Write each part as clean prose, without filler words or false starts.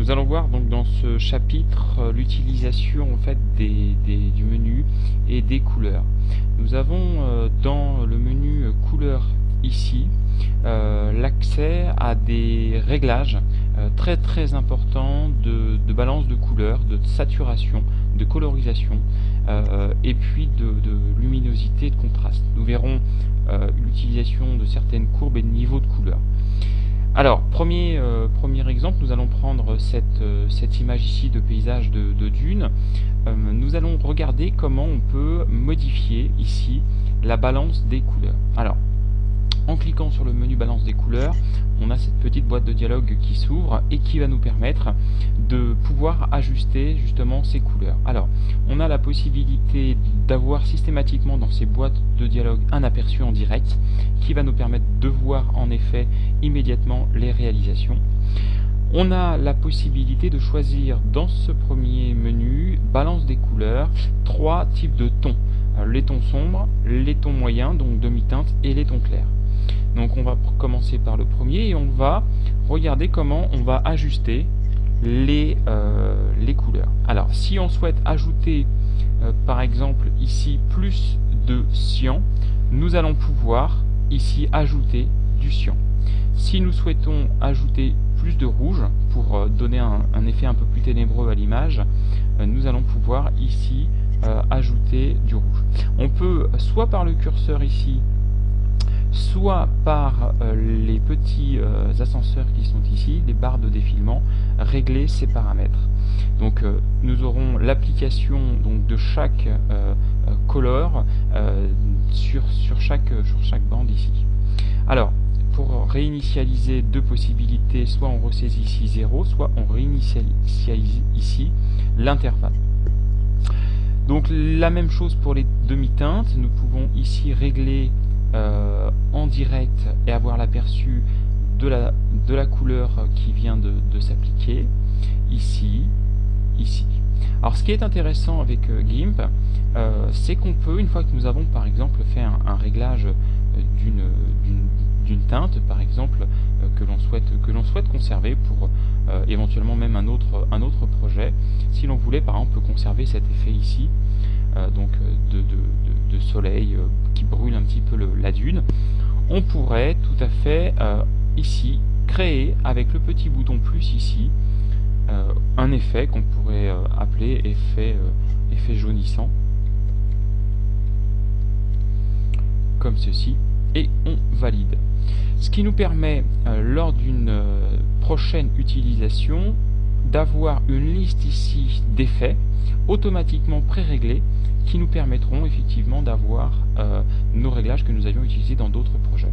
Nous allons voir donc dans ce chapitre l'utilisation en fait du menu et des couleurs. Nous avons dans le menu couleurs ici l'accès à des réglages très importants de balance de couleurs, de saturation, de colorisation et puis de luminosité et de contraste. Nous verrons l'utilisation de certaines courbes et de niveaux de couleurs. Alors, premier exemple, nous allons prendre cette image ici de paysage de dune. Nous allons regarder comment on peut modifier ici la balance des couleurs. Alors, en cliquant sur le menu balance des couleurs, on a cette petite boîte de dialogue qui s'ouvre et qui va nous permettre de pouvoir ajuster justement ces couleurs. Alors, on a la possibilité d'avoir systématiquement dans ces boîtes de dialogue un aperçu en direct qui va nous permettre de voir en effet immédiatement les réalisations. On a la possibilité de choisir dans ce premier menu balance des couleurs 3 types de tons. Les tons sombres, les tons moyens, donc demi-teinte, et les tons clairs. Donc on va commencer par le premier et on va regarder comment on va ajuster les couleurs. Alors si on souhaite ajouter par exemple ici plus de cyan, nous allons pouvoir ici ajouter du cyan. Si nous souhaitons ajouter plus de rouge pour donner un effet un peu plus ténébreux à l'image, nous allons pouvoir ici ajouter du rouge. On peut soit par le curseur ici, soit par les petits ascenseurs qui sont ici, les barres de défilement, régler ces paramètres. Donc nous aurons l'application de chaque color sur chaque bande ici. Alors, pour réinitialiser deux possibilités, soit on ressaisit ici 0, soit on réinitialise ici l'intervalle. Donc la même chose pour les demi-teintes, nous pouvons ici régler en direct et avoir l'aperçu de la couleur qui vient de s'appliquer, ici. Alors ce qui est intéressant avec GIMP, c'est qu'on peut, une fois que nous avons par exemple fait un réglage d'une teinte, par exemple, que l'on souhaite conserver pour éventuellement même un autre projet, si l'on voulait par exemple conserver cet effet ici, de soleil qui brûle un petit peu la dune, on pourrait tout à fait ici créer avec le petit bouton plus ici un effet qu'on pourrait appeler effet jaunissant, comme ceci, et on valide. Ce qui nous permet lors d'une prochaine utilisation d'avoir une liste ici d'effets automatiquement pré-réglés qui nous permettront effectivement d'avoir nos réglages que nous avions utilisés dans d'autres projets.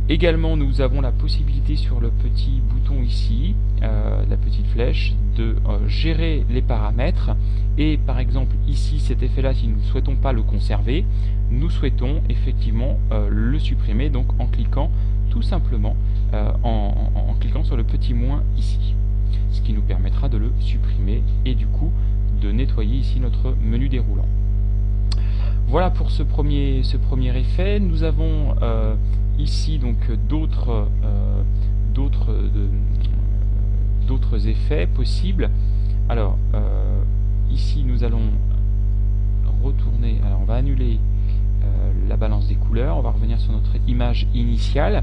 Également, nous avons la possibilité sur le petit bouton ici, la petite flèche, de gérer les paramètres. Et par exemple ici, cet effet-là, si nous ne souhaitons pas le conserver, nous souhaitons effectivement le supprimer, donc en cliquant tout simplement en cliquant sur le petit moins ici. Ce qui nous permettra de le supprimer et du coup de nettoyer ici notre menu déroulant. Voilà pour ce premier effet. Nous avons ici donc d'autres effets possibles. Alors ici nous allons retourner, alors on va annuler la balance des couleurs, on va revenir sur notre image initiale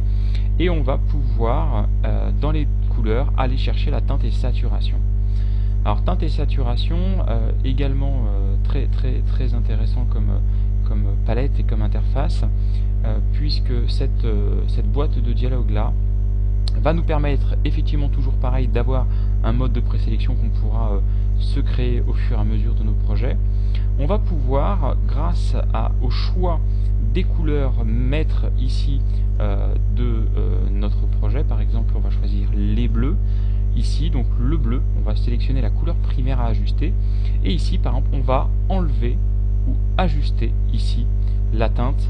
et on va pouvoir dans les couleurs aller chercher la teinte et saturation. Alors teinte et saturation également très intéressant comme palette et comme interface, puisque cette boîte de dialogue là va nous permettre effectivement toujours pareil d'avoir un mode de présélection qu'on pourra se créer au fur et à mesure de nos projets. On va pouvoir, grâce au choix des couleurs mettre ici de notre projet, par exemple on va choisir les bleus ici, donc le bleu, on va sélectionner la couleur primaire à ajuster et ici par exemple on va enlever ou ajuster ici la teinte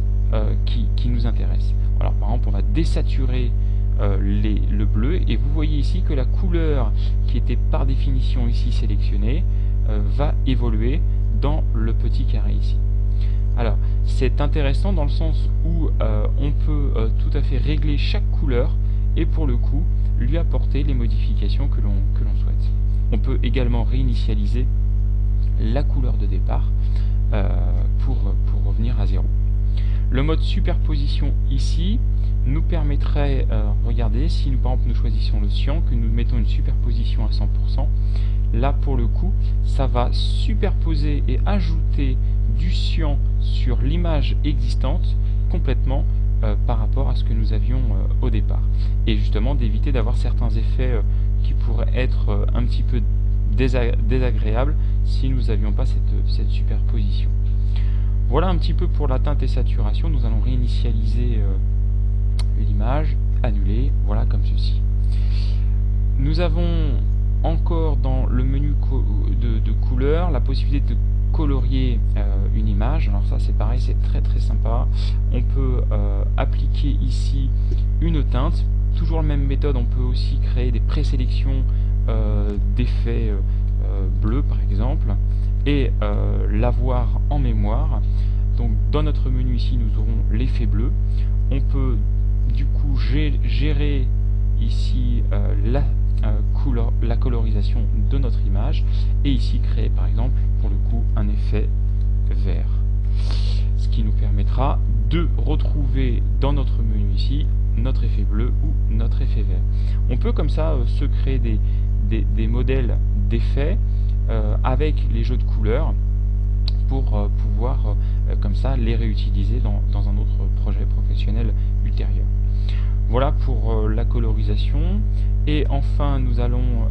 qui nous intéresse. Alors par exemple on va désaturer le bleu et vous voyez ici que la couleur qui était par définition ici sélectionnée va évoluer dans le petit carré ici. Alors c'est intéressant dans le sens où on peut tout à fait régler chaque couleur et pour le coup lui apporter les modifications que l'on souhaite. On peut également réinitialiser la couleur de départ pour revenir à 0. Le mode superposition ici nous permettrait, regardez, si nous par exemple nous choisissons le cyan, que nous mettons une superposition à 100%, là pour le coup ça va superposer et ajouter du cyan sur l'image existante complètement par rapport à ce que nous avions au départ, et justement d'éviter d'avoir certains effets qui pourraient être un petit peu désagréables si nous n'avions pas cette superposition. Voilà un petit peu pour la teinte et saturation. Nous allons réinitialiser l'image, annuler, voilà comme ceci. Nous avons encore dans le menu de couleur la possibilité de colorier une image. Alors ça c'est pareil, c'est très sympa. On peut appliquer ici une teinte, toujours la même méthode. On peut aussi créer des présélections d'effets bleus par exemple, et l'avoir en mémoire. Donc dans notre menu ici nous aurons l'effet bleu. On peut du coup gérer ici la colorisation de notre image, et ici créer par exemple pour le coup un effet vert, ce qui nous permettra de retrouver dans notre menu ici notre effet bleu ou notre effet vert. On peut comme ça se créer des modèles d'effets avec les jeux de couleurs pour pouvoir comme ça les réutiliser dans un autre projet professionnel ultérieur. Voilà pour la colorisation. Et enfin nous allons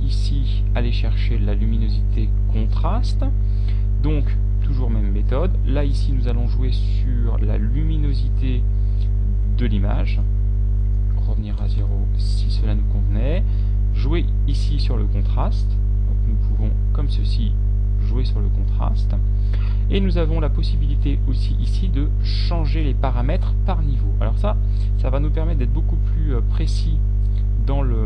ici aller chercher la luminosité contraste. Donc toujours même méthode. Là ici nous allons jouer sur la luminosité de l'image, revenir à 0 si cela nous convenait, jouer ici sur le contraste. Donc nous pouvons comme ceci jouer sur le contraste, et nous avons la possibilité aussi ici de changer les paramètres par niveau. Alors ça va nous permettre d'être beaucoup plus précis dans le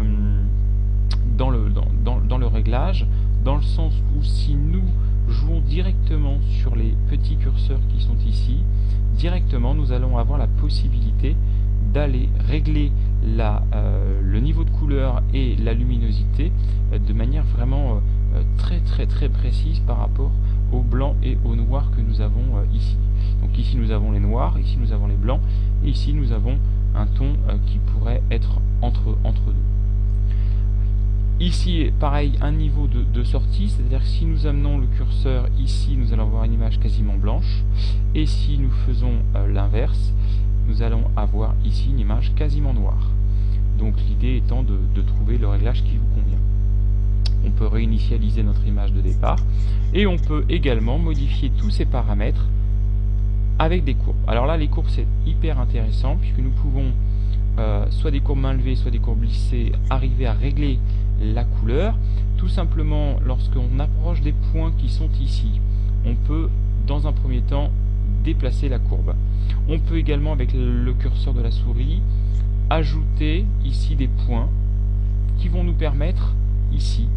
réglage, dans le sens où si nous jouons directement sur les petits curseurs qui sont ici, directement nous allons avoir la possibilité d'aller régler le niveau de couleur et la luminosité de manière vraiment très précise par rapport au blanc et au noir que nous avons ici. Donc ici nous avons les noirs, ici nous avons les blancs, et ici nous avons un ton qui pourrait être entre deux. Ici pareil, un niveau de sortie, c'est-à-dire que si nous amenons le curseur ici, nous allons avoir une image quasiment blanche, et si nous faisons l'inverse, nous allons avoir ici une image quasiment noire. Donc l'idée étant de trouver le réglage qui vous convient. On peut réinitialiser notre image de départ, et on peut également modifier tous ces paramètres avec des courbes. Alors là les courbes c'est hyper intéressant, puisque nous pouvons soit des courbes main levée, soit des courbes lissées, arriver à régler la couleur. Tout simplement lorsqu'on approche des points qui sont ici, on peut dans un premier temps déplacer la courbe. On peut également avec le curseur de la souris ajouter ici des points qui vont nous permettre ici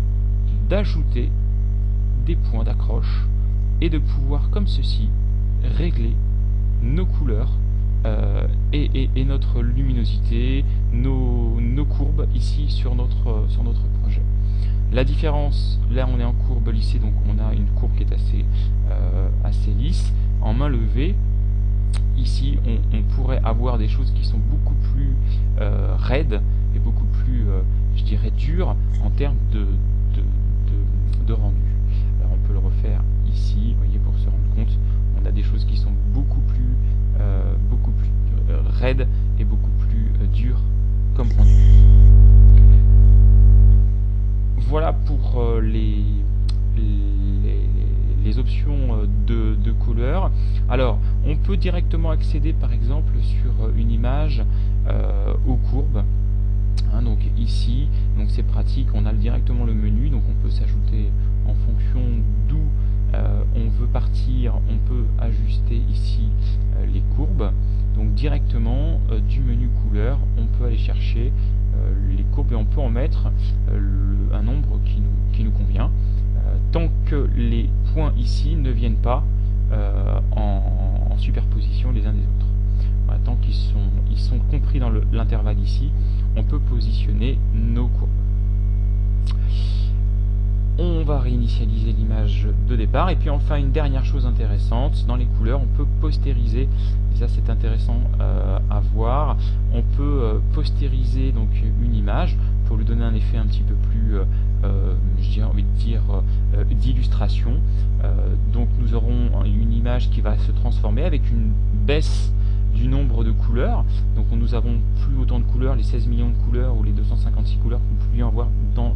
d'ajouter des points d'accroche et de pouvoir comme ceci régler nos couleurs et notre luminosité, nos courbes ici sur notre projet. La différence, là on est en courbe lissée, donc on a une courbe qui est assez lisse. En main levée, ici on pourrait avoir des choses qui sont beaucoup plus raides et beaucoup plus, je dirais, dures en termes de rendu. Alors on peut le refaire ici, vous voyez, pour se rendre compte, on a des choses qui sont beaucoup plus raides et beaucoup plus dures comme rendu. Voilà pour les options de couleurs. Alors on peut directement accéder par exemple sur une image aux courbes. Donc ici, donc c'est pratique, on a directement le menu, donc on peut s'ajouter en fonction d'où on veut partir, on peut ajuster ici les courbes. Donc directement du menu couleur, on peut aller chercher les courbes et on peut en mettre un nombre qui nous convient, tant que les points ici ne viennent pas en superposition les uns des autres. Voilà, tant ils sont compris dans l'intervalle ici, on peut positionner nos courbes. On va réinitialiser l'image de départ, et puis enfin une dernière chose intéressante, dans les couleurs on peut postériser, et ça c'est intéressant à voir, on peut postériser donc une image pour lui donner un effet un petit peu plus, j'ai envie de dire, d'illustration. Donc nous aurons une image qui va se transformer avec une baisse du nombre de couleurs, donc nous avons plus autant de couleurs, les 16 millions de couleurs ou les 256 couleurs que nous pouvions avoir dans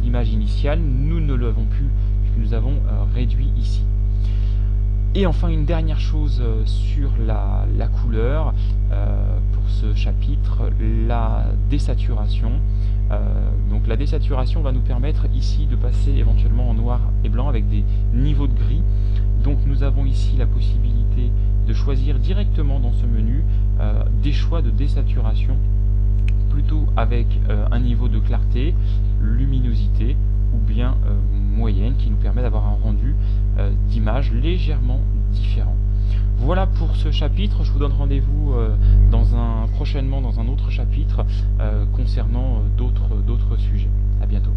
l'image initiale, nous ne l'avons plus puisque nous avons réduit ici. Et enfin une dernière chose sur la couleur pour ce chapitre, la désaturation. Donc la désaturation va nous permettre ici de passer éventuellement en noir et blanc avec des niveaux de gris. Donc nous avons ici la possibilité de choisir directement dans ce menu des choix de désaturation, plutôt avec un niveau de clarté, luminosité ou bien moyenne, qui nous permet d'avoir un rendu d'image légèrement différent. Voilà pour ce chapitre. Je vous donne rendez-vous prochainement dans un autre chapitre concernant d'autres sujets. À bientôt.